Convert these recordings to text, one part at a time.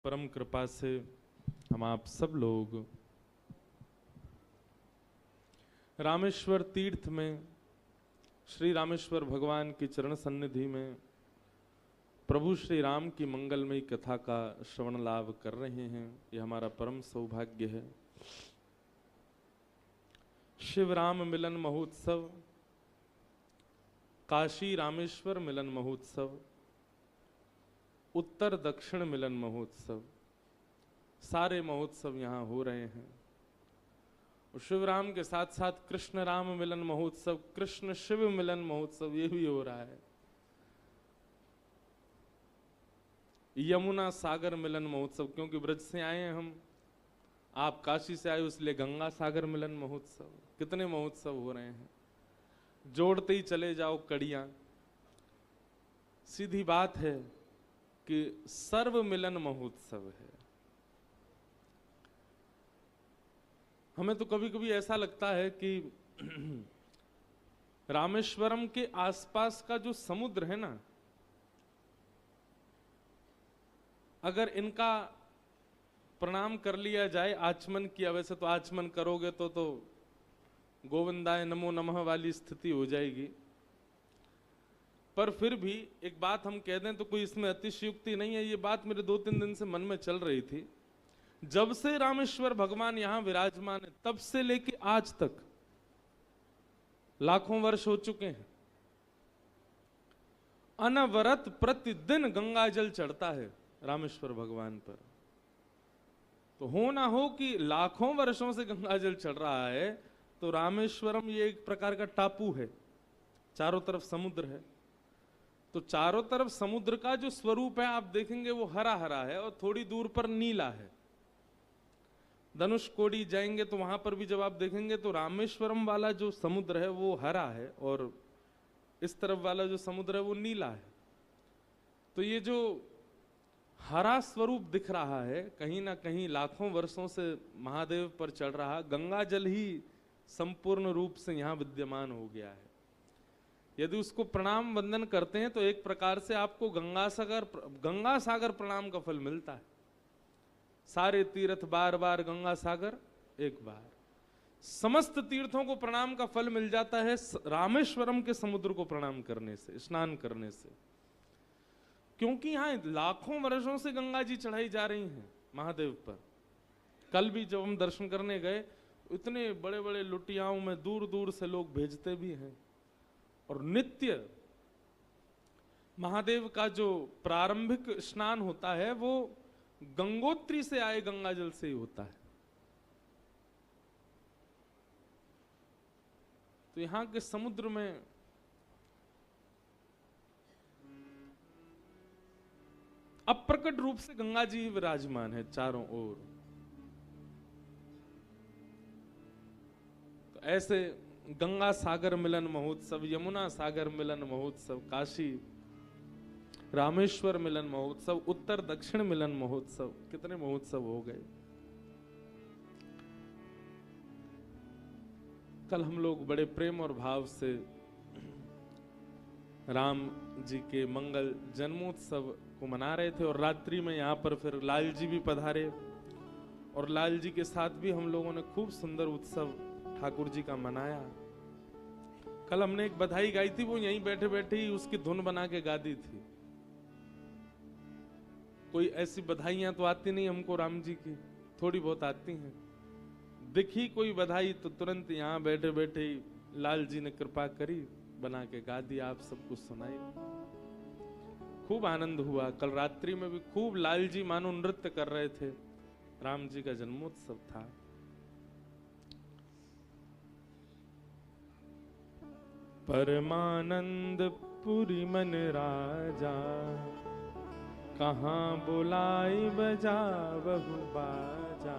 परम कृपा से हम आप सब लोग रामेश्वर तीर्थ में श्री रामेश्वर भगवान की चरण सन्निधि में प्रभु श्री राम की मंगलमयी कथा का श्रवण लाभ कर रहे हैं। यह हमारा परम सौभाग्य है। शिव राम मिलन महोत्सव, काशी रामेश्वर मिलन महोत्सव, उत्तर दक्षिण मिलन महोत्सव, सारे महोत्सव यहाँ हो रहे हैं। और शिव राम के साथ साथ कृष्ण राम मिलन महोत्सव, कृष्ण शिव मिलन महोत्सव ये भी हो रहा है। यमुना सागर मिलन महोत्सव, क्योंकि ब्रज से आए हैं हम, आप काशी से आए इसलिए गंगा सागर मिलन महोत्सव। कितने महोत्सव हो रहे हैं, जोड़ते ही चले जाओ कड़ियां। सीधी बात है कि सर्व मिलन महोत्सव है। हमें तो कभी कभी ऐसा लगता है कि रामेश्वरम के आसपास का जो समुद्र है ना, अगर इनका प्रणाम कर लिया जाए, आचमन किया, वैसे तो आचमन करोगे तो गोविंदाय नमो नमः वाली स्थिति हो जाएगी, पर फिर भी एक बात हम कह दें तो कोई इसमें अतिशयोक्ति नहीं है। ये बात मेरे 2-3 दिन से मन में चल रही थी। जब से रामेश्वर भगवान यहां विराजमान है तब से लेके आज तक लाखों वर्ष हो चुके हैं, अनवरत प्रतिदिन गंगा जल चढ़ता है रामेश्वर भगवान पर। तो हो ना हो कि लाखों वर्षों से गंगा जल चढ़ रहा है, तो रामेश्वरम ये एक प्रकार का टापू है, चारों तरफ समुद्र है। तो चारों तरफ समुद्र का जो स्वरूप है आप देखेंगे वो हरा हरा है और थोड़ी दूर पर नीला है। धनुषकोडी जाएंगे तो वहां पर भी जब आप देखेंगे तो रामेश्वरम वाला जो समुद्र है वो हरा है और इस तरफ वाला जो समुद्र है वो नीला है। तो ये जो हरा स्वरूप दिख रहा है, कहीं ना कहीं लाखों वर्षों से महादेव पर चढ़ रहा गंगा जल ही संपूर्ण रूप से यहां विद्यमान हो गया है। यदि उसको प्रणाम वंदन करते हैं तो एक प्रकार से आपको गंगा सागर प्रणाम का फल मिलता है। सारे तीर्थ बार बार, गंगा सागर एक बार। समस्त तीर्थों को प्रणाम का फल मिल जाता है रामेश्वरम के समुद्र को प्रणाम करने से, स्नान करने से, क्योंकि यहां लाखों वर्षों से गंगा जी चढ़ाई जा रही हैं महादेव पर। कल भी जब हम दर्शन करने गए, इतने बड़े बड़े लुटियाओं में दूर दूर से लोग भेजते भी हैं। और नित्य महादेव का जो प्रारंभिक स्नान होता है वो गंगोत्री से आए गंगा जल से ही होता है। तो यहां के समुद्र में अप्रकट रूप से गंगा जी विराजमान है चारों ओर। तो ऐसे गंगा सागर मिलन महोत्सव, यमुना सागर मिलन महोत्सव, काशी रामेश्वर मिलन महोत्सव, उत्तर दक्षिण मिलन महोत्सव, कितने महोत्सव हो गए। कल हम लोग बड़े प्रेम और भाव से राम जी के मंगल जन्मोत्सव को मना रहे थे और रात्रि में यहाँ पर फिर लाल जी भी पधारे और लाल जी के साथ भी हम लोगों ने खूब सुंदर उत्सव ठाकुर जी का मनाया। कल हमने एक बधाई गाई थी, वो यहीं बैठे बैठे ही उसकी धुन बना के गा दी थी। कोई ऐसी बधाइयां तो आती नहीं हमको राम जी की, थोड़ी बहुत आती हैं। दिखी कोई बधाई तो तुरंत यहाँ बैठे बैठे ही लाल जी ने कृपा करी, बना के गा दिया, आप सबको सुनाई। खूब आनंद हुआ। कल रात्रि में भी खूब लाल जी मानो नृत्य कर रहे थे। राम जी का जन्मोत्सव था। परमानंद पुरी मन राजा, कहाँ बुलाई बजा बहु बाजा।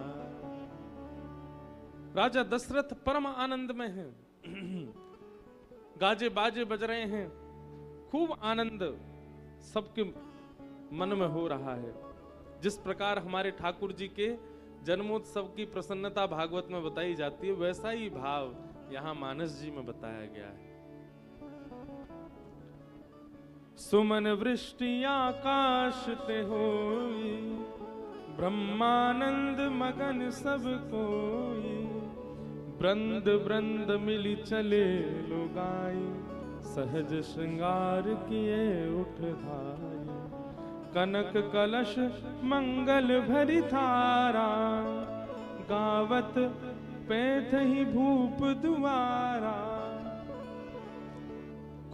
राजा दशरथ परम आनंद में हैं। गाजे बाजे बज रहे हैं, खूब आनंद सबके मन में हो रहा है। जिस प्रकार हमारे ठाकुर जी के जन्मोत्सव की प्रसन्नता भागवत में बताई जाती है, वैसा ही भाव यहाँ मानस जी में बताया गया है। सुमन वृष्टि आकाश ते होई, ब्रह्मानंद मगन सब कोई, वृंद वृंद मिली चले लुगाई, सहज श्रृंगार किए उठ धाई, कनक कलश मंगल भरी थारा, गावत पैठ ही भूप दुआरा।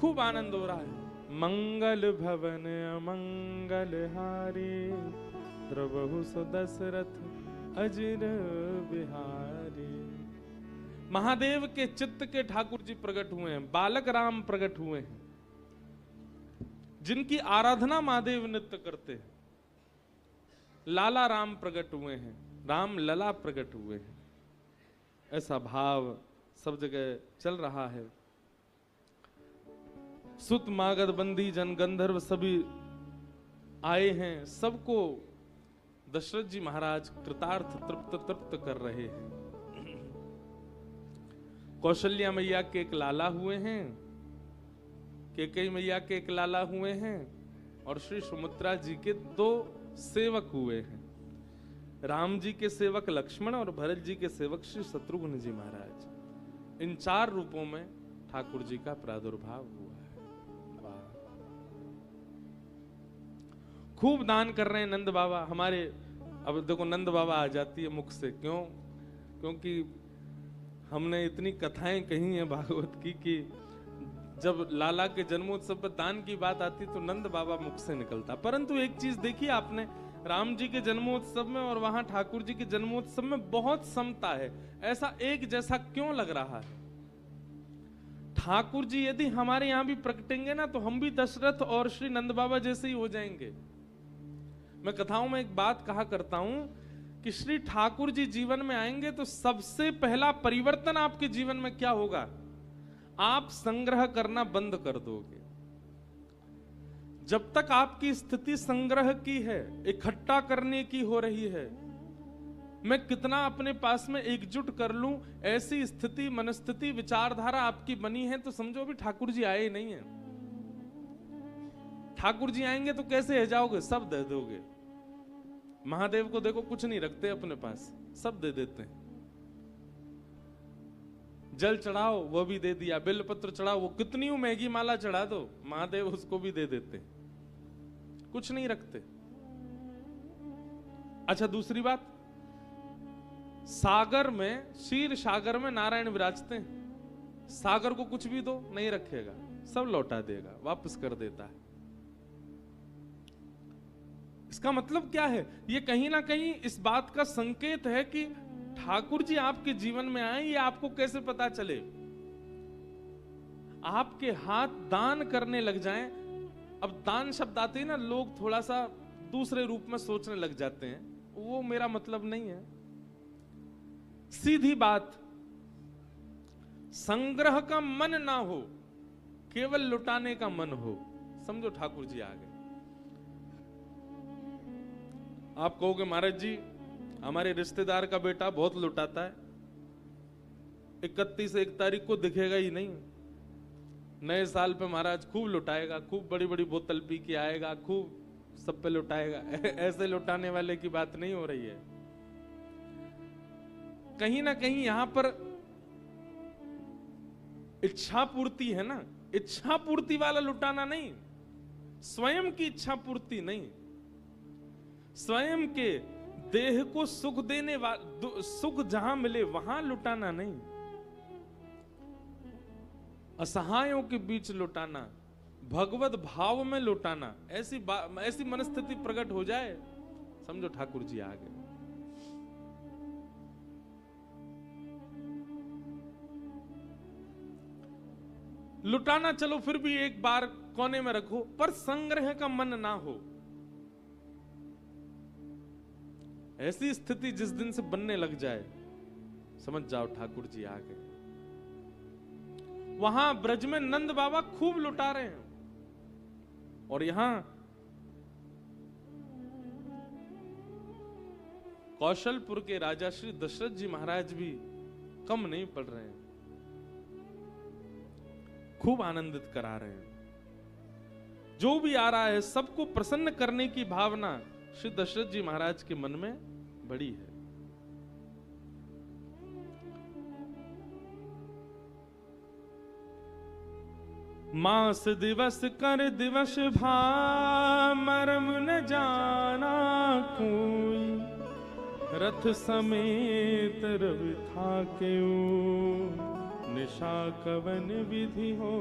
खूब आनंद हो रहा है। मंगल भवन अमंगल हारी, द्रवहु सो दशरथ अजिर बिहारी। महादेव के चित्त के ठाकुर जी प्रकट हुए हैं, बालक राम प्रकट हुए हैं, जिनकी आराधना महादेव नित्य करते हैं। लाला राम प्रकट हुए हैं, राम लला प्रकट हुए हैं। ऐसा भाव सब जगह चल रहा है। सुत मागध बंदी जन गंधर्व सभी आए हैं, सबको दशरथ जी महाराज कृतार्थ तृप्त कर रहे हैं। कौशल्या मैया के एक लाला हुए हैं, कैकेयी मैया के एक लाला हुए हैं, और श्री सुमित्रा जी के 2 सेवक हुए हैं। राम जी के सेवक लक्ष्मण और भरत जी के सेवक श्री शत्रुघ्न जी महाराज। इन 4 रूपों में ठाकुर जी का प्रादुर्भाव हुआ है। खूब दान कर रहे हैं नंद बाबा हमारे। अब देखो नंद बाबा आ जाती है मुख से, क्यों? क्योंकि हमने इतनी कथाएं कही हैं भागवत की कि जब लाला के जन्मोत्सव पर दान की बात आती तो नंद बाबा मुख से निकलता। परंतु एक चीज देखी आपने, राम जी के जन्मोत्सव में और वहां ठाकुर जी के जन्मोत्सव में बहुत समता है। ऐसा एक जैसा क्यों लग रहा है? ठाकुर जी यदि हमारे यहां भी प्रकटेंगे ना तो हम भी दशरथ और श्री नंद बाबा जैसे ही हो जाएंगे। मैं कथाओं में एक बात कहा करता हूं कि श्री ठाकुर जी जीवन में आएंगे तो सबसे पहला परिवर्तन आपके जीवन में क्या होगा? आप संग्रह करना बंद कर दोगे। जब तक आपकी स्थिति संग्रह की है, इकट्ठा करने की हो रही है, मैं कितना अपने पास में एकजुट कर लूं, ऐसी स्थिति मनस्थिति विचारधारा आपकी बनी है तो समझो भी ठाकुर जी आए ही नहीं है। ठाकुर जी आएंगे तो कैसे है जाओगे? सब दे दोगे। महादेव को देखो कुछ नहीं रखते अपने पास, सब दे देते हैं। जल चढ़ाओ वो भी दे दिया, बेलपत्र चढ़ाओ, वो कितनी महंगी माला चढ़ा दो, महादेव उसको भी दे देते, कुछ नहीं रखते। अच्छा दूसरी बात, सागर में, क्षीर सागर में नारायण विराजते हैं। सागर को कुछ भी दो नहीं रखेगा, सब लौटा देगा, वापस कर देता है। इसका मतलब क्या है? ये कहीं ना कहीं इस बात का संकेत है कि ठाकुर जी आपके जीवन में आए। ये आपको कैसे पता चले? आपके हाथ दान करने लग जाएं। अब दान शब्द आते ही ना लोग थोड़ा सा दूसरे रूप में सोचने लग जाते हैं, वो मेरा मतलब नहीं है। सीधी बात, संग्रह का मन ना हो, केवल लुटाने का मन हो, समझो ठाकुर जी आ गए। आप कहोगे महाराज जी हमारे रिश्तेदार का बेटा बहुत लुटाता है, 31 से 1 तारीख को दिखेगा ही नहीं, नए साल पे महाराज खूब लुटाएगा, खूब बड़ी बड़ी बोतल पी के आएगा, खूब सब पे लुटाएगा। ऐसे लुटाने वाले की बात नहीं हो रही है। कहीं ना कहीं यहां पर इच्छा पूर्ति है ना, इच्छा पूर्ति वाला लुटाना नहीं, स्वयं की इच्छा पूर्ति नहीं, स्वयं के देह को सुख देने वाला, सुख जहां मिले वहां लुटाना नहीं, असहायों के बीच लुटाना, भगवत भाव में लुटाना। ऐसी मनस्थिति प्रकट हो जाए, समझो ठाकुर जी आ गए। लुटाना चलो फिर भी एक बार कोने में रखो, पर संग्रह का मन ना हो। ऐसी स्थिति जिस दिन से बनने लग जाए, समझ जाओ ठाकुर जी आ गए। वहां ब्रज में नंद बाबा खूब लुटा रहे हैं, और यहां कौशलपुर के राजा श्री दशरथ जी महाराज भी कम नहीं पड़ रहे हैं, खूब आनंदित करा रहे हैं। जो भी आ रहा है सबको प्रसन्न करने की भावना श्री दशरथ जी महाराज के मन में बड़ी है। मास दिवस कर दिवस भा मरम न जाना कोई, रथ समेत रवि था क्यों निशा कवन विधि हो।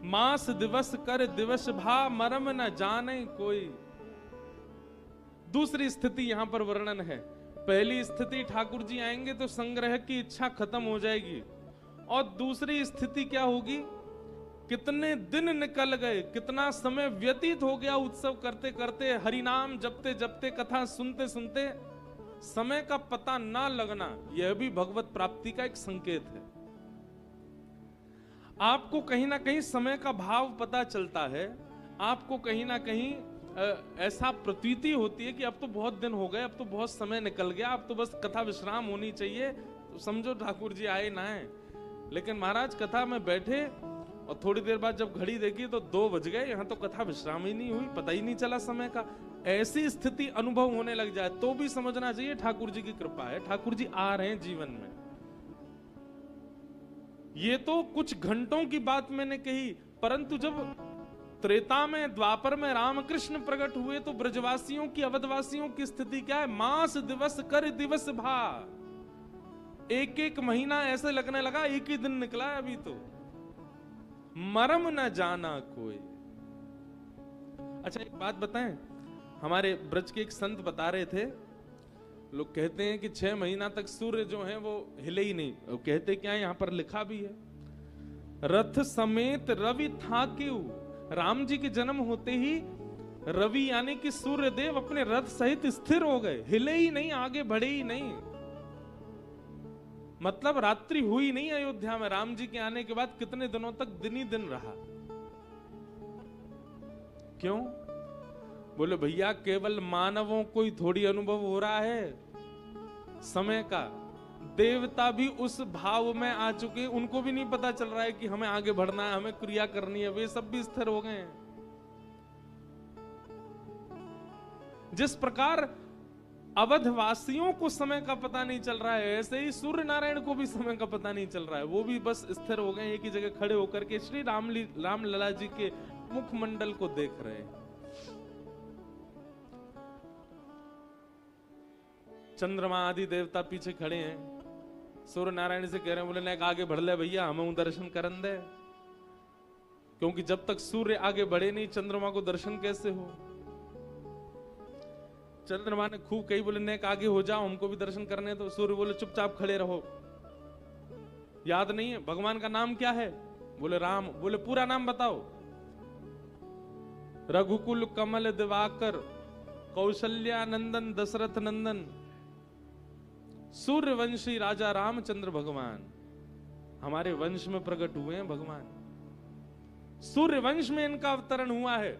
मास दिवस कर दिवस भा मरम न जाने कोई। दूसरी स्थिति यहां पर वर्णन है। पहली स्थिति ठाकुर जी आएंगे तो संग्रह की इच्छा खत्म हो जाएगी, और दूसरी स्थिति क्या होगी, कितने दिन निकल गए, कितना समय व्यतीत हो गया उत्सव करते करते, हरिनाम जपते जपते, कथा सुनते सुनते, समय का पता ना लगना, यह भी भगवत प्राप्ति का एक संकेत है। आपको कहीं ना कहीं समय का भाव पता चलता है, आपको कहीं ना कहीं ऐसा प्रतीति होती है कि अब तो बहुत दिन हो गए, अब तो बहुत समय निकल गया, अब तो बस कथा विश्राम होनी चाहिए, तो समझो ठाकुर जी आए ना आए। लेकिन महाराज कथा में बैठे और थोड़ी देर बाद जब घड़ी देखी तो 2 बज गए, यहां तो कथा विश्राम ही नहीं हुई, पता ही नहीं चला समय का। ऐसी स्थिति अनुभव होने लग जाए तो भी समझना चाहिए ठाकुर जी की कृपा है, ठाकुर जी आ रहे हैं जीवन में। ये तो कुछ घंटों की बात मैंने कही, परंतु जब त्रेता में, द्वापर में रामकृष्ण प्रकट हुए तो ब्रजवासियों की, अवधवासियों की स्थिति क्या है, मास दिवस कर दिवस भा। एक एक महीना ऐसे लगने लगा एक ही दिन निकला है अभी तो, मरम न जाना कोई। अच्छा एक बात बताएं, हमारे ब्रज के एक संत बता रहे थे, लोग कहते हैं कि 6 महीना तक सूर्य जो है वो हिले ही नहीं। वो कहते क्या है, यहां पर लिखा भी है, रथ समेत रवि था क्यों। राम जी के जन्म होते ही रवि यानी कि सूर्य देव अपने रथ सहित स्थिर हो गए, हिले ही नहीं, आगे बढ़े ही नहीं। मतलब रात्रि हुई नहीं अयोध्या में। राम जी के आने के बाद कितने दिनों तक दिन ही दिन रहा। क्यों? बोले भैया केवल मानवों को ही थोड़ी अनुभव हो रहा है समय का, देवता भी उस भाव में आ चुके हैं, उनको भी नहीं पता चल रहा है कि हमें आगे बढ़ना है, हमें क्रिया करनी है, वे सब भी स्थिर हो गए हैं। जिस प्रकार अवधवासियों को समय का पता नहीं चल रहा है, ऐसे ही सूर्य नारायण को भी समय का पता नहीं चल रहा है, वो भी बस स्थिर हो गए, एक ही जगह खड़े होकर के श्री रामलला जी के मुखमंडल को देख रहे हैं। चंद्रमा आदि देवता पीछे खड़े हैं, सूर्य नारायण से कह रहे हैं, बोले नेक आगे बढ़ ले भैया, हमें दर्शन करन दे, क्योंकि जब तक सूर्य आगे बढ़े नहीं चंद्रमा को दर्शन कैसे हो। चंद्रमा ने खूब कही, बोले नेक आगे हो जाओ, हमको भी दर्शन करने दो। सूर्य बोले चुपचाप खड़े रहो, याद नहीं है भगवान का नाम क्या है? बोले राम। बोले पूरा नाम बताओ। रघुकुल कमल दिवाकर कौशल्या नंदन दशरथ नंदन सूर्यवंशी राजा रामचंद्र भगवान। हमारे वंश में प्रकट हुए हैं भगवान, सूर्यवंश में इनका अवतरण हुआ है।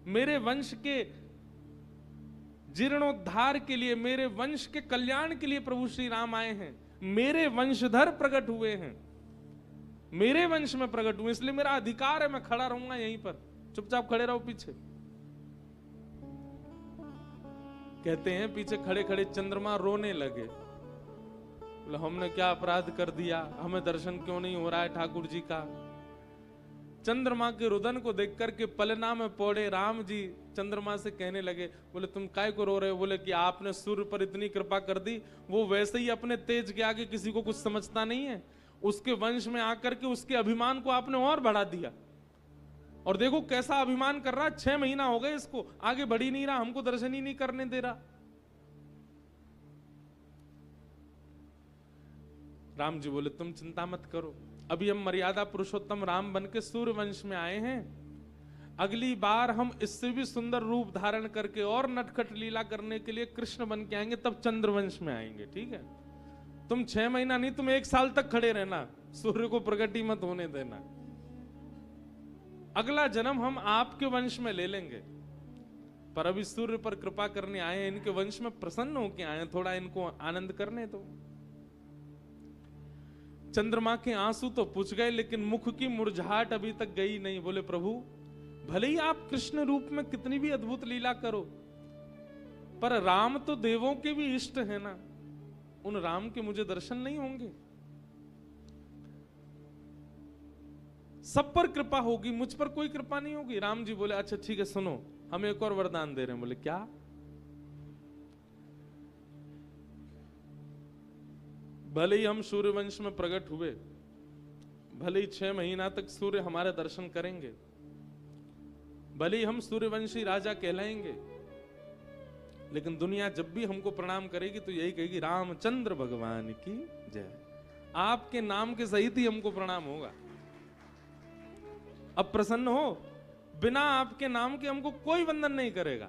मेरे वंश के जीर्णोद्धार के लिए, मेरे वंश के कल्याण के लिए प्रभु श्री राम आए हैं। मेरे वंशधर प्रकट हुए हैं, मेरे वंश में प्रकट हुए, इसलिए मेरा अधिकार है, मैं खड़ा रहूंगा यहीं पर, चुपचाप खड़े रहो पीछे। कहते हैं पीछे खड़े खड़े चंद्रमा रोने लगे, बोले हमने क्या अपराध कर दिया, हमें दर्शन क्यों नहीं हो रहा है ठाकुर जी का। चंद्रमा के रुदन को देख करके पलना में पौड़े राम जी चंद्रमा से कहने लगे, बोले तुम काय को रो रहे हो? बोले कि आपने सूर्य पर इतनी कृपा कर दी, वो वैसे ही अपने तेज के आगे किसी को कुछ समझता नहीं है, उसके वंश में आकर के उसके अभिमान को आपने और बढ़ा दिया, और देखो कैसा अभिमान कर रहा है, 6 महीना हो गए इसको, आगे बढ़ ही नहीं रहा, हमको दर्शन ही नहीं करने दे रहा। राम जी बोले तुम चिंता मत करो, अभी हम मर्यादा पुरुषोत्तम राम बन के सूर्य वंश में आए हैं, अगली बार हम इससे भी सुंदर रूप धारण करके और नटखट लीला करने के लिए कृष्ण बन के आएंगे, तब चंद्रवंश में आएंगे, ठीक है? तुम 6 महीना नहीं, तुम 1 साल तक खड़े रहना, सूर्य को प्रगति मत होने देना। अगला जन्म हम आपके वंश में ले लेंगे, पर अभी सूर्य पर कृपा करने आए हैं, इनके वंश में प्रसन्न होके आए हैं, थोड़ा इनको आनंद करने दो। चंद्रमा के आंसू तो पुछ गए, लेकिन मुख की मुरझाहट अभी तक गई नहीं। बोले प्रभु भले ही आप कृष्ण रूप में कितनी भी अद्भुत लीला करो, पर राम तो देवों के भी इष्ट है ना, उन राम के मुझे दर्शन नहीं होंगे? सब पर कृपा होगी, मुझ पर कोई कृपा नहीं होगी। राम जी बोले अच्छा ठीक है सुनो, हम एक और वरदान दे रहे हैं। बोले क्या? भले ही हम सूर्यवंश में प्रकट हुए, भले ही 6 महीना तक सूर्य हमारे दर्शन करेंगे, भले ही हम सूर्यवंशी राजा कहलाएंगे, लेकिन दुनिया जब भी हमको प्रणाम करेगी तो यही कहेगी रामचंद्र भगवान की जय। आपके नाम के सहित ही हमको प्रणाम होगा। अब प्रसन्न हो, बिना आपके नाम के हमको कोई वंदन नहीं करेगा।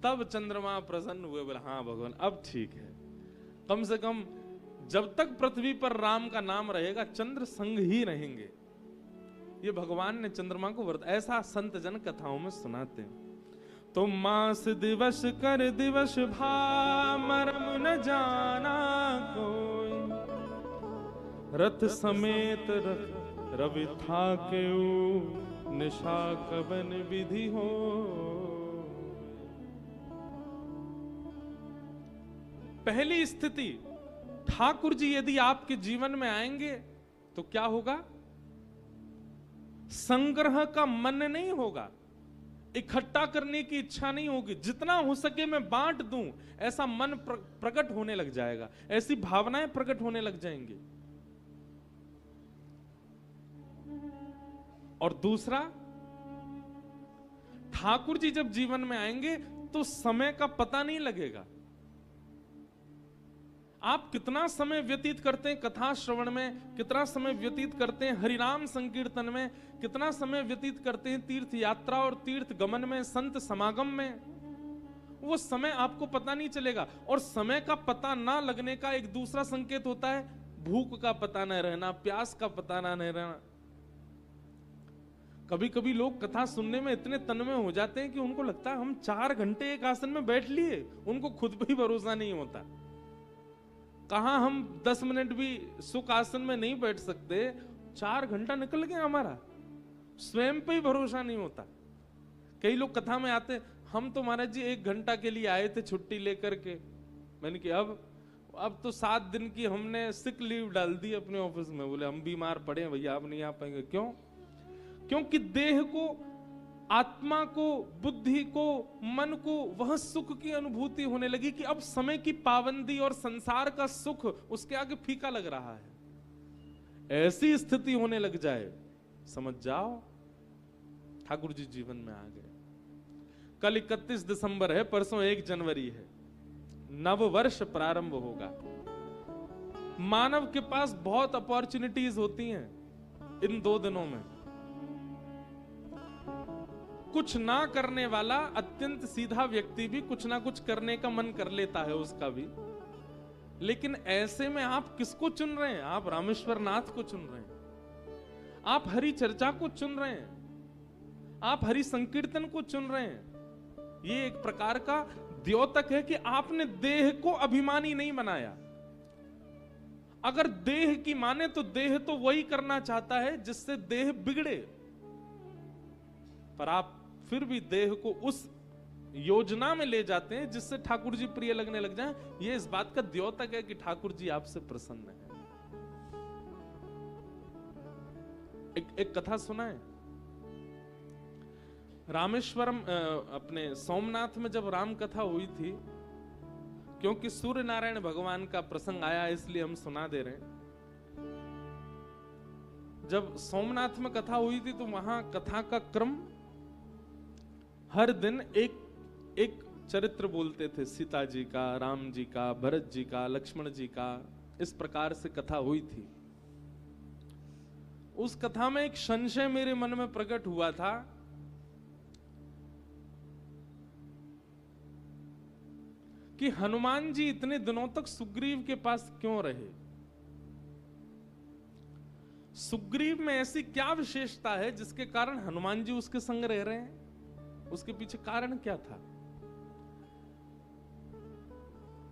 तब चंद्रमा प्रसन्न हुए, बोले हाँ भगवान अब ठीक है, कम से कम जब तक पृथ्वी पर राम का नाम रहेगा चंद्र संग ही रहेंगे। ये भगवान ने चंद्रमा को व्रत, ऐसा संत जन कथाओं में सुनाते हैं। तो मास दिवस कर दिवस भा मरम न जाना कोई, रथ समेत रवि था केऊ निशा कवन विधि हो। पहली स्थिति, ठाकुर जी यदि आपके जीवन में आएंगे तो क्या होगा? संग्रह का मन नहीं होगा, इकट्ठा करने की इच्छा नहीं होगी, जितना हो सके मैं बांट दूं, ऐसा मन प्रकट होने लग जाएगा, ऐसी भावनाएं प्रकट होने लग जाएंगी। और दूसरा, ठाकुर जी जब जीवन में आएंगे तो समय का पता नहीं लगेगा। आप कितना समय व्यतीत करते हैं कथा श्रवण में, कितना समय व्यतीत करते हैं हरिनाम संकीर्तन में, कितना समय व्यतीत करते हैं तीर्थ यात्रा और तीर्थ गमन में, संत समागम में, वो समय आपको पता नहीं चलेगा। और समय का पता ना लगने का एक दूसरा संकेत होता है भूख का पता न रहना, प्यास का पता ना रहना। कभी कभी लोग कथा सुनने में इतने तन्मय हो जाते हैं कि उनको लगता है हम 4 घंटे एक आसन में बैठ लिए, उनको खुद भी भरोसा नहीं होता। कहां हम 10 मिनट भी सुख आसन में नहीं बैठ सकते, 4 घंटा निकल गया हमारा, स्वयं पे ही भरोसा नहीं होता। कई लोग कथा में आते, हम तो महाराज जी 1 घंटा के लिए आए थे छुट्टी लेकर के। मैंने कहा अब तो 7 दिन की हमने सिक लीव डाल दी अपने ऑफिस में। बोले हम बीमार पड़े हैं भैया, आप नहीं आ पाएंगे। क्यों? क्योंकि देह को, आत्मा को, बुद्धि को, मन को वह सुख की अनुभूति होने लगी कि अब समय की पाबंदी और संसार का सुख उसके आगे फीका लग रहा है। ऐसी स्थिति होने लग जाए, समझ जाओ ठाकुर जी जीवन में आ गए। कल 31 दिसंबर है, परसों 1 जनवरी है, नव वर्ष प्रारंभ होगा। मानव के पास बहुत अपॉर्चुनिटीज होती हैं इन 2 दिनों में। कुछ ना करने वाला अत्यंत सीधा व्यक्ति भी कुछ ना कुछ करने का मन कर लेता है उसका भी, लेकिन ऐसे में आप किसको चुन रहे हैं? आप रामेश्वर नाथ को चुन रहे हैं, आप हरि चर्चा को चुन रहे हैं, आप हरि संकीर्तन को चुन रहे हैं। ये एक प्रकार का द्योतक है कि आपने देह को अभिमानी नहीं बनाया। अगर देह की माने तो देह तो वही करना चाहता है जिससे देह बिगड़े, पर आप फिर भी देह को उस योजना में ले जाते हैं जिससे ठाकुर जी प्रिय लगने लग जाएं। यह इस बात का द्योतक है कि ठाकुर जी आपसे प्रसन्न है। एक कथा सुना है, रामेश्वरम अपने सोमनाथ में जब राम कथा हुई थी, क्योंकि सूर्य नारायण भगवान का प्रसंग आया इसलिए हम सुना दे रहे हैं। जब सोमनाथ में कथा हुई थी तो वहां कथा का क्रम हर दिन एक चरित्र बोलते थे, सीता जी का, राम जी का, भरत जी का, लक्ष्मण जी का, इस प्रकार से कथा हुई थी। उस कथा में एक संशय मेरे मन में प्रकट हुआ था कि हनुमान जी इतने दिनों तक सुग्रीव के पास क्यों रहे? सुग्रीव में ऐसी क्या विशेषता है जिसके कारण हनुमान जी उसके संग रह रहे हैं? उसके पीछे कारण क्या था?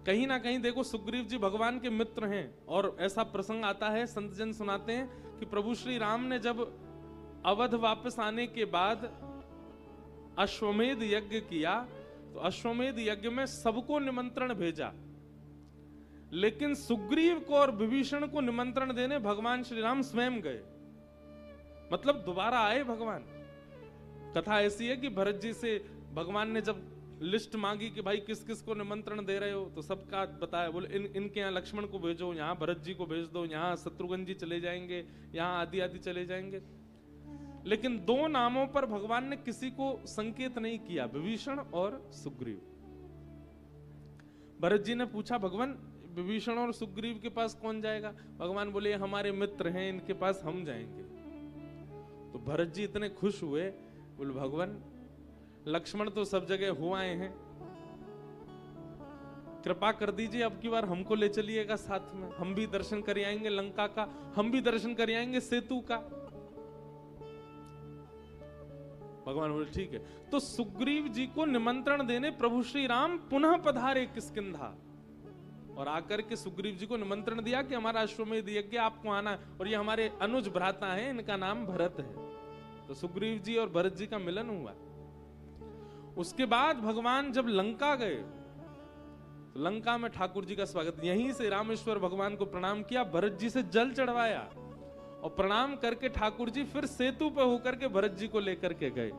कहीं ना कहीं देखो, सुग्रीव जी भगवान के मित्र हैं और ऐसा प्रसंग आता है, संत जन सुनाते हैं कि प्रभु श्री राम ने जब अवध वापस आने के बाद अश्वमेध यज्ञ किया, तो अश्वमेध यज्ञ में सबको निमंत्रण भेजा, लेकिन सुग्रीव को और विभीषण को निमंत्रण देने भगवान श्री राम स्वयं गए। मतलब दोबारा आए भगवान। कथा ऐसी है कि भरत जी से भगवान ने जब लिस्ट मांगी कि भाई किस किस को निमंत्रण दे रहे हो, तो सबका बताया। बोले इनके यहाँ लक्ष्मण को भेजो, यहाँ भरत जी को भेज दो, यहाँ शत्रुघ्न जी चले जाएंगे, यहाँ आदि आदि चले जाएंगे। लेकिन दो नामों पर भगवान ने किसी को संकेत नहीं किया, विभीषण और सुग्रीव। भरत जी ने पूछा, भगवान विभीषण और सुग्रीव के पास कौन जाएगा? भगवान बोले हमारे मित्र हैं, इनके पास हम जाएंगे। तो भरत जी इतने खुश हुए, बोले भगवान लक्ष्मण तो सब जगह हो आए हैं, कृपा कर दीजिए अब की बार हमको ले चलिएगा साथ में, हम भी दर्शन कर आएंगे लंका का, हम भी दर्शन कर आएंगे सेतु का। भगवान बोले ठीक है। तो सुग्रीव जी को निमंत्रण देने प्रभु श्री राम पुनः पधारे किष्किंधा, और आकर के सुग्रीव जी को निमंत्रण दिया कि हमारा अश्वमेध यज्ञ आपको आना है, और ये हमारे अनुज भ्राता हैं, इनका नाम भरत है। तो सुग्रीव जी और भरत जी का मिलन हुआ। उसके बाद भगवान जब लंका गए, तो लंका में ठाकुर जी का स्वागत, यहीं से रामेश्वर भगवान को प्रणाम किया, भरत जी से जल चढ़वाया, और प्रणाम करके ठाकुर जी फिर सेतु पर होकर के भरत जी को लेकर के गए।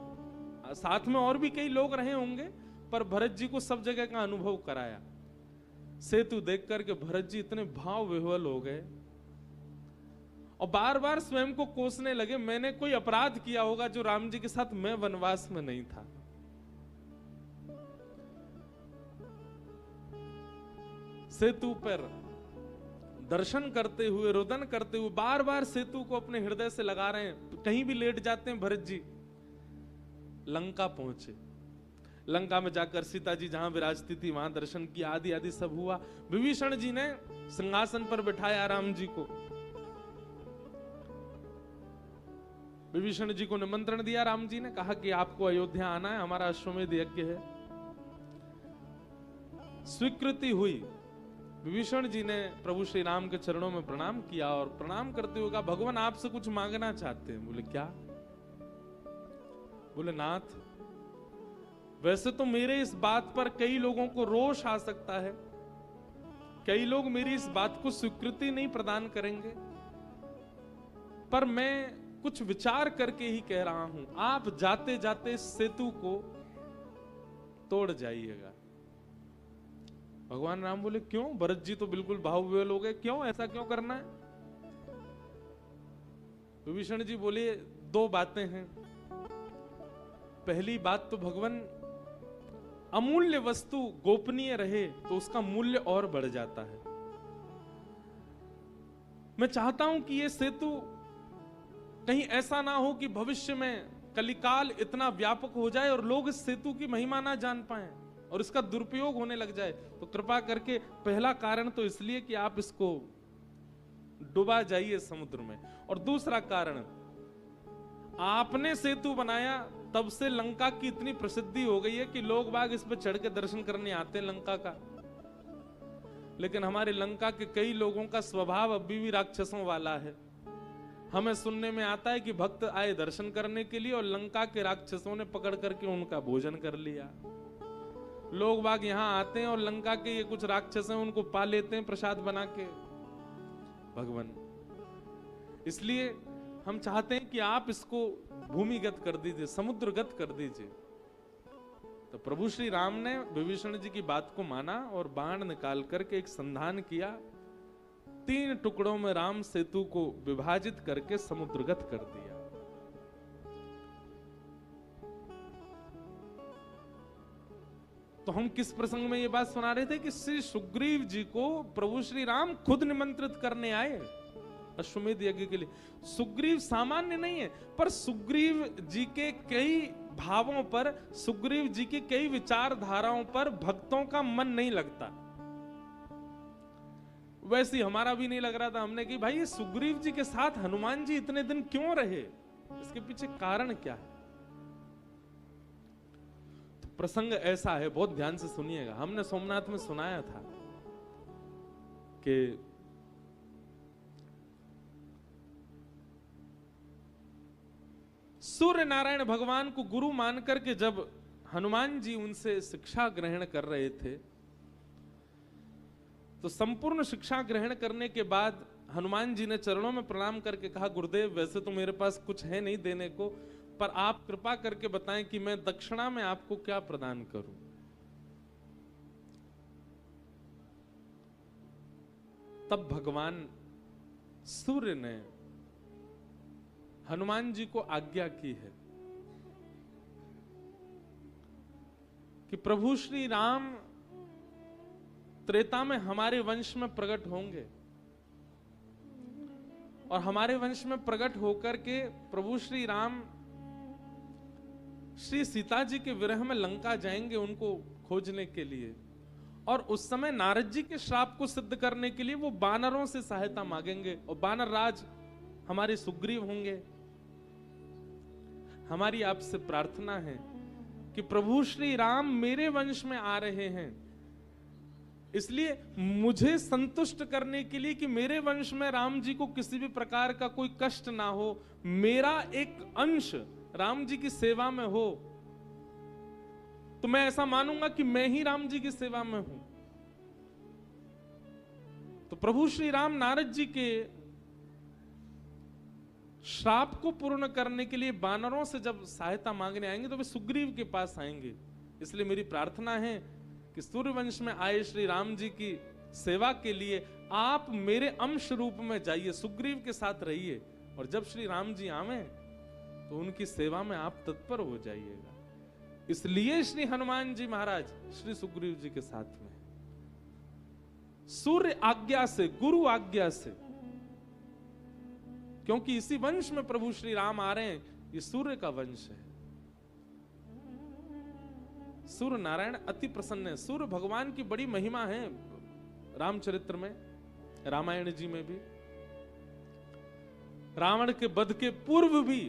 साथ में और भी कई लोग रहे होंगे, पर भरत जी को सब जगह का अनुभव कराया। सेतु देख करके भरत जी इतने भाव विह्वल हो गए, और बार बार स्वयं को कोसने लगे, मैंने कोई अपराध किया होगा जो राम जी के साथ मैं वनवास में नहीं था। सेतु पर दर्शन करते हुए, रुदन करते हुए, बार बार सेतु को अपने हृदय से लगा रहे हैं। कहीं भी लेट जाते हैं भरत जी। लंका पहुंचे, लंका में जाकर सीता जी जहां विराजती थी वहां दर्शन किया, आदि आदि सब हुआ। विभीषण जी ने सिंहासन पर बिठाया राम जी को, विभीषण जी को निमंत्रण दिया। राम जी ने कहा कि आपको अयोध्या आना है, हमारा अश्वमेध यज्ञ है। स्वीकृति हुई। विभीषण जी ने प्रभु श्री राम के चरणों में प्रणाम किया, और प्रणाम करते हुए कहा, भगवान आपसे कुछ मांगना चाहते हैं। बोले क्या? बोले नाथ, वैसे तो मेरे इस बात पर कई लोगों को रोष आ सकता है, कई लोग मेरी इस बात को स्वीकृति नहीं प्रदान करेंगे, पर मैं कुछ विचार करके ही कह रहा हूं, आप जाते जाते सेतु को तोड़ जाइएगा। भगवान राम बोले क्यों? भरत जी तो बिल्कुल भावविह्वल हो गए, क्यों, ऐसा क्यों करना है? विभीषण जी बोले दो बातें हैं। पहली बात तो भगवान, अमूल्य वस्तु गोपनीय रहे तो उसका मूल्य और बढ़ जाता है। मैं चाहता हूं कि यह सेतु कहीं ऐसा ना हो कि भविष्य में कलिकाल इतना व्यापक हो जाए और लोग इस सेतु की महिमा ना जान पाएं और इसका दुरुपयोग होने लग जाए। तो कृपा करके, पहला कारण तो इसलिए कि आप इसको डुबा जाइए समुद्र में, और दूसरा कारण, आपने सेतु बनाया तब से लंका की इतनी प्रसिद्धि हो गई है कि लोग बाग इस पर चढ़ के दर्शन करने आते हैं लंका का। लेकिन हमारे लंका के कई लोगों का स्वभाव अभी भी राक्षसों वाला है। हमें सुनने में आता है कि भक्त आए दर्शन करने के लिए और लंका के राक्षसों ने पकड़ करके उनका भोजन कर लिया। लोग बाग यहाँ आते हैं और लंका के ये कुछ राक्षस हैं, उनको पा लेते हैं प्रसाद बना के। भगवान, इसलिए हम चाहते हैं कि आप इसको भूमिगत कर दीजिए, समुद्रगत कर दीजिए। तो प्रभु श्री राम ने विभीषण जी की बात को माना और बाण निकाल करके एक संधान किया। 3 टुकड़ों में राम सेतु को विभाजित करके समुद्रगत कर दिया। तो हम किस प्रसंग में ये बात सुना रहे थे कि श्री सुग्रीव जी को प्रभु श्री राम खुद निमंत्रित करने आए अश्वमेध यज्ञ के लिए। सुग्रीव सामान्य नहीं है, पर सुग्रीव जी के कई भावों पर, सुग्रीव जी की कई विचारधाराओं पर भक्तों का मन नहीं लगता। वैसे हमारा भी नहीं लग रहा था। हमने कि भाई ये सुग्रीव जी के साथ हनुमान जी इतने दिन क्यों रहे, इसके पीछे कारण क्या है? तो प्रसंग ऐसा है, बहुत ध्यान से सुनिएगा। हमने सोमनाथ में सुनाया था कि सूर्य नारायण भगवान को गुरु मान करके जब हनुमान जी उनसे शिक्षा ग्रहण कर रहे थे, तो संपूर्ण शिक्षा ग्रहण करने के बाद हनुमान जी ने चरणों में प्रणाम करके कहा, गुरुदेव वैसे तो मेरे पास कुछ है नहीं देने को, पर आप कृपा करके बताएं कि मैं दक्षिणा में आपको क्या प्रदान करूं। तब भगवान सूर्य ने हनुमान जी को आज्ञा की है कि प्रभु श्री राम त्रेता में हमारे वंश में प्रकट होंगे और हमारे वंश में प्रकट होकर के प्रभु श्री राम श्री सीता जी के विरह में लंका जाएंगे उनको खोजने के लिए, और उस समय नारद जी के श्राप को सिद्ध करने के लिए वो बानरों से सहायता मांगेंगे, और बानर राज हमारे सुग्रीव होंगे। हमारी आपसे प्रार्थना है कि प्रभु श्री राम मेरे वंश में आ रहे हैं, इसलिए मुझे संतुष्ट करने के लिए कि मेरे वंश में राम जी को किसी भी प्रकार का कोई कष्ट ना हो, मेरा एक अंश राम जी की सेवा में हो, तो मैं ऐसा मानूंगा कि मैं ही राम जी की सेवा में हूं। तो प्रभु श्री राम नारद जी के श्राप को पूर्ण करने के लिए बानरों से जब सहायता मांगने आएंगे तो वे सुग्रीव के पास आएंगे। इसलिए मेरी प्रार्थना है कि सूर्यवंश में आए श्री राम जी की सेवा के लिए आप मेरे अंश रूप में जाइए, सुग्रीव के साथ रहिए, और जब श्री राम जी आवे तो उनकी सेवा में आप तत्पर हो जाइएगा। इसलिए श्री हनुमान जी महाराज श्री सुग्रीव जी के साथ में सूर्य आज्ञा से, गुरु आज्ञा से, क्योंकि इसी वंश में प्रभु श्री राम आ रहे हैं, ये सूर्य का वंश है। सूर्य नारायण अति प्रसन्न है। सूर्य भगवान की बड़ी महिमा है रामचरित्र में, रामायण जी में भी। रावण के वध के पूर्व भी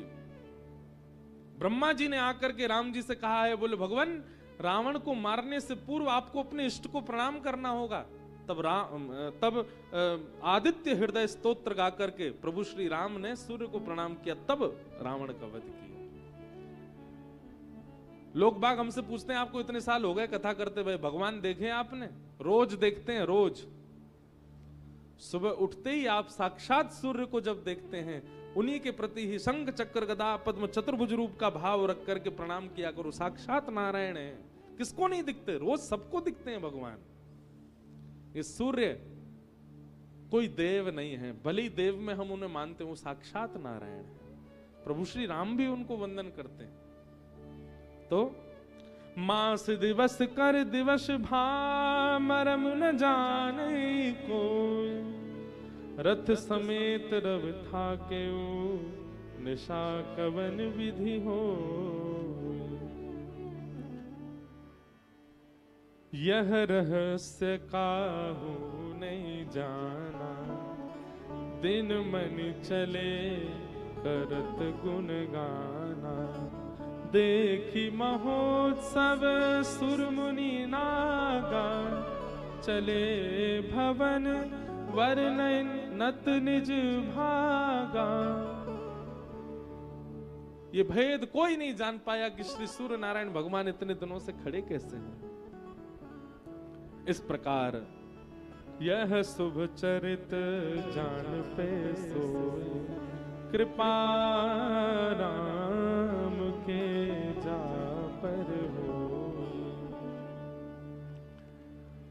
ब्रह्मा जी ने आकर के राम जी से कहा है, बोले भगवान रावण को मारने से पूर्व आपको अपने इष्ट को प्रणाम करना होगा। तब आदित्य हृदय स्तोत्र गा करके प्रभु श्री राम ने सूर्य को प्रणाम किया, तब रावण का वध किया। लोग बाग हमसे पूछते हैं, आपको इतने साल हो गए कथा करते हुए, भगवान देखे आपने? रोज देखते हैं, रोज सुबह उठते ही आप साक्षात सूर्य को जब देखते हैं, उन्हीं के प्रति ही शंख चक्र गदा पद्म चतुर्भुज रूप का भाव रख करके प्रणाम किया करो। साक्षात नारायण है, किसको नहीं दिखते? रोज सबको दिखते हैं भगवान। ये सूर्य कोई देव नहीं है, भले ही देव में हम उन्हें मानते हैं, वो साक्षात नारायण है। प्रभु श्री राम भी उनको वंदन करते हैं। तो मास दिवस कर दिवस भामरम न जाने को, रथ समेत रव था के निशा कवन विधि हो। यह रहस्य काहू नहीं जाना, दिन मन चले करत गुण गाना। देखी महोत्सव सुरमुनि नागा, चले भवन वर्णन नत निज भागा। ये भेद कोई नहीं जान पाया कि श्री सूर्य नारायण भगवान इतने दिनों से खड़े कैसे हैं। इस प्रकार यह शुभ चरित जान पे सोए, कृपा राम के जा पर हो।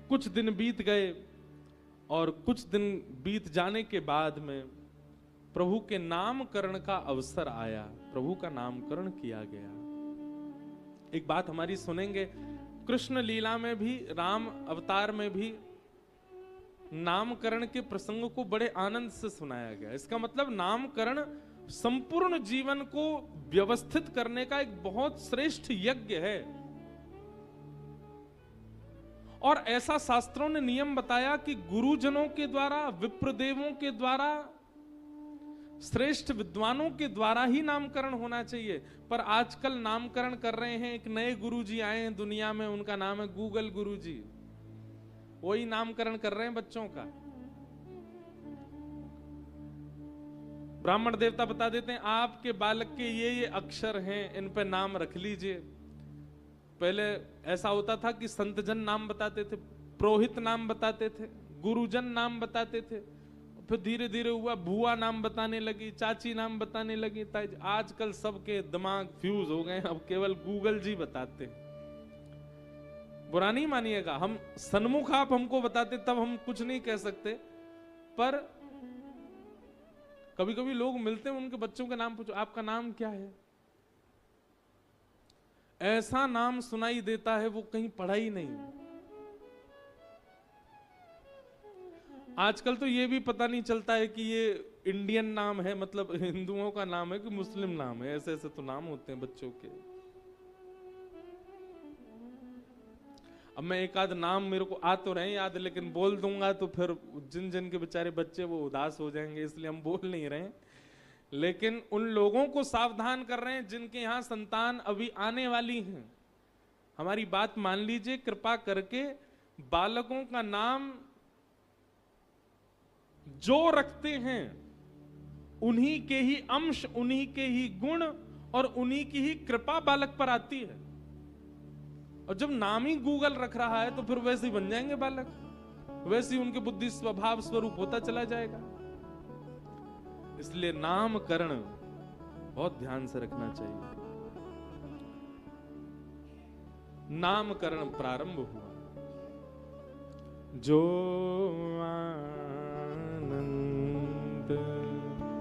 कुछ दिन बीत गए और कुछ दिन बीत जाने के बाद में प्रभु के नामकरण का अवसर आया, प्रभु का नामकरण किया गया। एक बात हमारी सुनेंगे, कृष्ण लीला में भी, राम अवतार में भी नामकरण के प्रसंग को बड़े आनंद से सुनाया गया। इसका मतलब नामकरण संपूर्ण जीवन को व्यवस्थित करने का एक बहुत श्रेष्ठ यज्ञ है। और ऐसा शास्त्रों ने नियम बताया कि गुरुजनों के द्वारा, विप्रदेवों के द्वारा, श्रेष्ठ विद्वानों के द्वारा ही नामकरण होना चाहिए। पर आजकल नामकरण कर रहे हैं, एक नए गुरुजी आए हैं दुनिया में, उनका नाम है गूगल गुरुजी। वही नामकरण कर रहे हैं बच्चों का। ब्राह्मण देवता बता देते हैं आपके बालक के ये अक्षर हैं, इन पे नाम रख लीजिए। पहले ऐसा होता था कि संतजन नाम बताते थे, पुरोहित नाम बताते थे, गुरुजन नाम बताते थे, फिर धीरे धीरे हुआ बुआ नाम बताने लगी, चाची नाम बताने लगी। आजकल सबके दिमाग फ्यूज हो गए, अब केवल गूगल जी बताते हैं। बुरा नहीं मानिएगा, हम सन्मुख आप हमको बताते तब हम कुछ नहीं कह सकते, पर कभी कभी लोग मिलते हैं, उनके बच्चों के नाम पूछो आपका नाम क्या है, ऐसा नाम सुनाई देता है वो कहीं पढ़ा ही नहीं। आजकल तो ये भी पता नहीं चलता है कि ये इंडियन नाम है, मतलब हिंदुओं का नाम है कि मुस्लिम नाम है। ऐसे ऐसे तो नाम होते हैं बच्चों के। अब मैं एक आध नाम मेरे को आ तो रहे याद, लेकिन बोल दूंगा तो फिर जिन जिन के बेचारे बच्चे वो उदास हो जाएंगे, इसलिए हम बोल नहीं रहे। लेकिन उन लोगों को सावधान कर रहे हैं जिनके यहाँ संतान अभी आने वाली हैं। हमारी बात मान लीजिए, कृपा करके बालकों का नाम जो रखते हैं उन्हीं के ही अंश, उन्हीं के ही गुण और उन्हीं की ही कृपा बालक पर आती है। और जब नाम ही गूगल रख रहा है तो फिर वैसे ही बन जाएंगे बालक, वैसे ही उनके बुद्धि स्वभाव स्वरूप होता चला जाएगा। इसलिए नामकरण बहुत ध्यान से रखना चाहिए। नामकरण प्रारंभ हुआ, जो